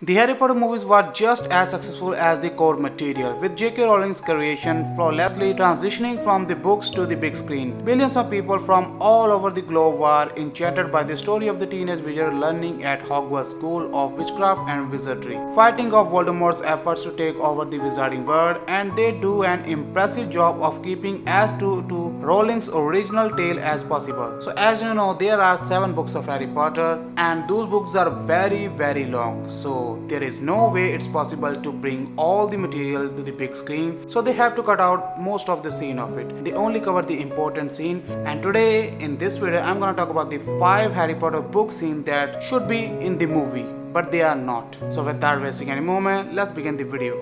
The Harry Potter movies were just as successful as the core material, with J.K. Rowling's creation flawlessly transitioning from the books to the big screen. Billions of people from all over the globe were enchanted by the story of the teenage wizard learning at Hogwarts School of Witchcraft and Wizardry, fighting off Voldemort's efforts to take over the wizarding world, and they do an impressive job of keeping as true to Rowling's original tale as possible. So as you know, there are 7 books of Harry Potter, and those books are very long. So there is no way it's possible to bring all the material to the big screen, so they have to cut out most of the scene of it. They only cover the important scene, and today in this video I'm gonna talk about the 5 Harry Potter book scenes that should be in the movie, but they are not. So without wasting any moment, let's begin the video.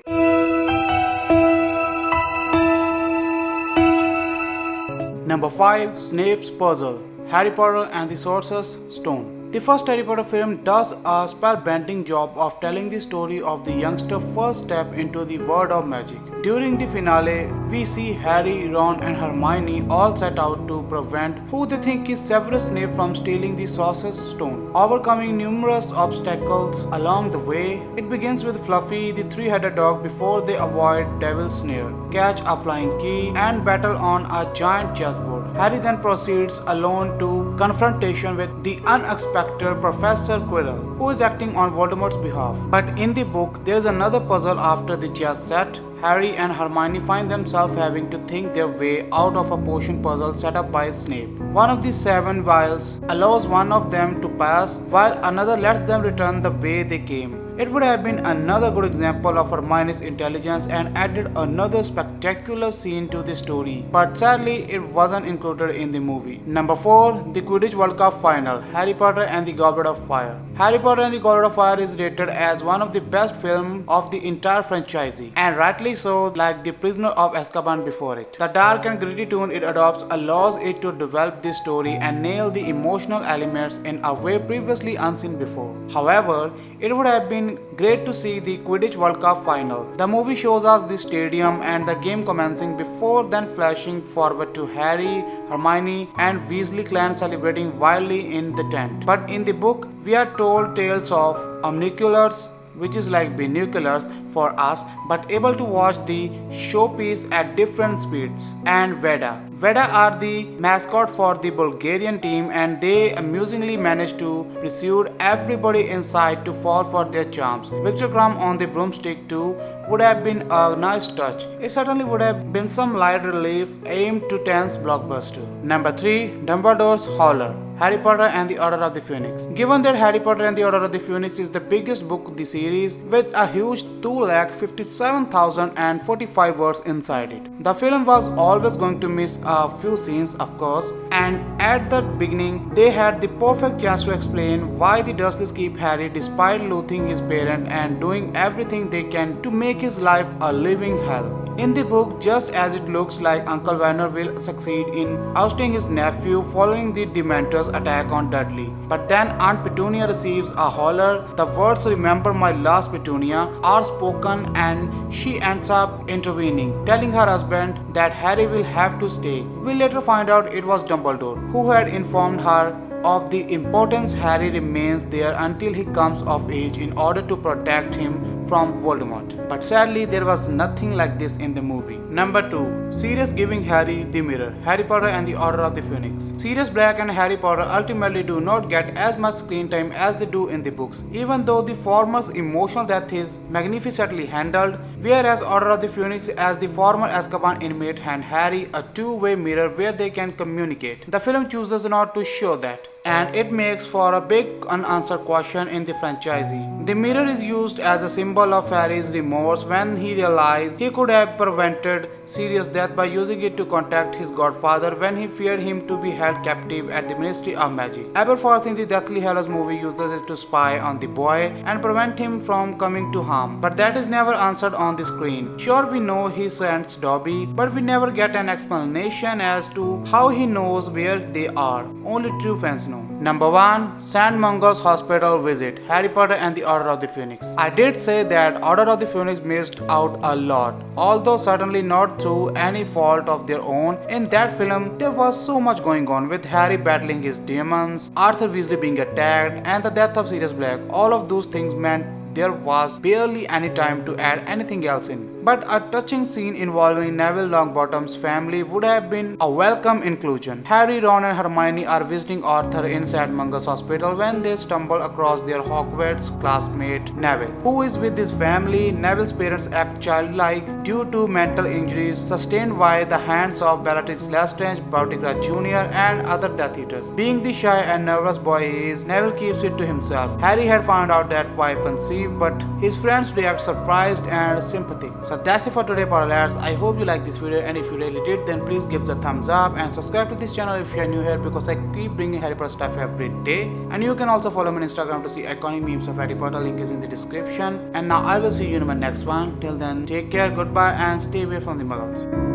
Number 5. Snips Puzzle, Harry Potter and the Sorcerer's Stone. The first Harry Potter film does a spellbinding job of telling the story of the youngster's first step into the world of magic. During the finale, we see Harry, Ron and Hermione all set out to prevent who they think is Severus Snape from stealing the Sorcerer's Stone. Overcoming numerous obstacles along the way, it begins with Fluffy, the 3-headed dog, before they avoid Devil's Snare, catch a flying key and battle on a giant chessboard. Harry then proceeds alone to confrontation with the unexpected Professor Quirrell, who is acting on Voldemort's behalf. But in the book, there is another puzzle after the chess set. Harry and Hermione find themselves having to think their way out of a potion puzzle set up by Snape. One of the 7 vials allows one of them to pass, while another lets them return the way they came. It would have been another good example of Hermione's intelligence and added another spectacular scene to the story, but sadly it wasn't included in the movie. Number 4. The Quidditch World Cup Final, Harry Potter and the Goblet of Fire. Harry Potter and the Goblet of Fire is rated as one of the best films of the entire franchise, and rightly so, like The Prisoner of Azkaban before it. The dark and gritty tone it adopts allows it to develop the story and nail the emotional elements in a way previously unseen before. However, it would have been great to see the Quidditch World Cup final. The movie shows us the stadium and the game commencing before then flashing forward to Harry, Hermione and Weasley clan celebrating wildly in the tent. But in the book, we are told tales of omniculars, which is like binoculars for us, but able to watch the showpiece at different speeds, and Veda. Veda are the mascot for the Bulgarian team, and they amusingly manage to persuade everybody inside to fall for their charms. Victor Crumb on the broomstick too would have been a nice touch. It certainly would have been some light relief aimed to tense blockbuster. Number 3. Dumbledores Hauler, Harry Potter and the Order of the Phoenix. Given that Harry Potter and the Order of the Phoenix is the biggest book of the series with a huge 2,57,045 words inside it, the film was always going to miss a few scenes, of course, and at the beginning they had the perfect chance to explain why the Dursleys keep Harry despite loathing his parent and doing everything they can to make his life a living hell. In the book, just as it looks like Uncle Vernon will succeed in ousting his nephew following the Dementors' attack on Dudley. But then Aunt Petunia receives a holler. The words "Remember my last Petunia" are spoken and she ends up intervening, telling her husband that Harry will have to stay. We later find out it was Dumbledore who had informed her of the importance Harry remains there until he comes of age in order to protect him from Voldemort. But sadly, there was nothing like this in the movie. Number 2. Sirius giving Harry the mirror, Harry Potter and the Order of the Phoenix. Sirius Black and Harry Potter ultimately do not get as much screen time as they do in the books, even though the former's emotional death is magnificently handled, whereas Order of the Phoenix as the former Azkaban inmate hand Harry a two-way mirror where they can communicate. The film chooses not to show that, and it makes for a big unanswered question in the franchise. The mirror is used as a symbol of Harry's remorse when he realized he could have prevented Sirius' death by using it to contact his godfather when he feared him to be held captive at the Ministry of Magic. Aberforth in the Deathly Hallows movie uses it to spy on the boy and prevent him from coming to harm, but that is never answered on the screen. Sure, we know he sends Dobby, but we never get an explanation as to how he knows where they are. Only true fans know. Number 1. St. Mungo's Hospital Visit, Harry Potter and the Order of the Phoenix. I did say that Order of the Phoenix missed out a lot, although certainly not through any fault of their own. In that film, there was so much going on, with Harry battling his demons, Arthur Weasley being attacked, and the death of Sirius Black. All of those things meant there was barely any time to add anything else in. But a touching scene involving Neville Longbottom's family would have been a welcome inclusion. Harry, Ron and Hermione are visiting Arthur inside Mongoose Hospital when they stumble across their Hogwarts classmate Neville, who is with his family. Neville's parents act childlike due to mental injuries sustained by the hands of Bellatrix Lestrange, Barty Jr. and other Death Eaters. Being the shy and nervous boy he is, Neville keeps it to himself. Harry had found out that wife conceived, but his friends react surprised and sympathy. So that's it for today, Parallels. I hope you like this video, and if you really did, then please give the thumbs up and subscribe to this channel if you are new here, because I keep bringing Harry Potter stuff every day. And you can also follow me on Instagram to see iconic memes of Harry Potter. Link is in the description. And now I will see you in my next one. Till then, take care, goodbye, and stay away from the muggles.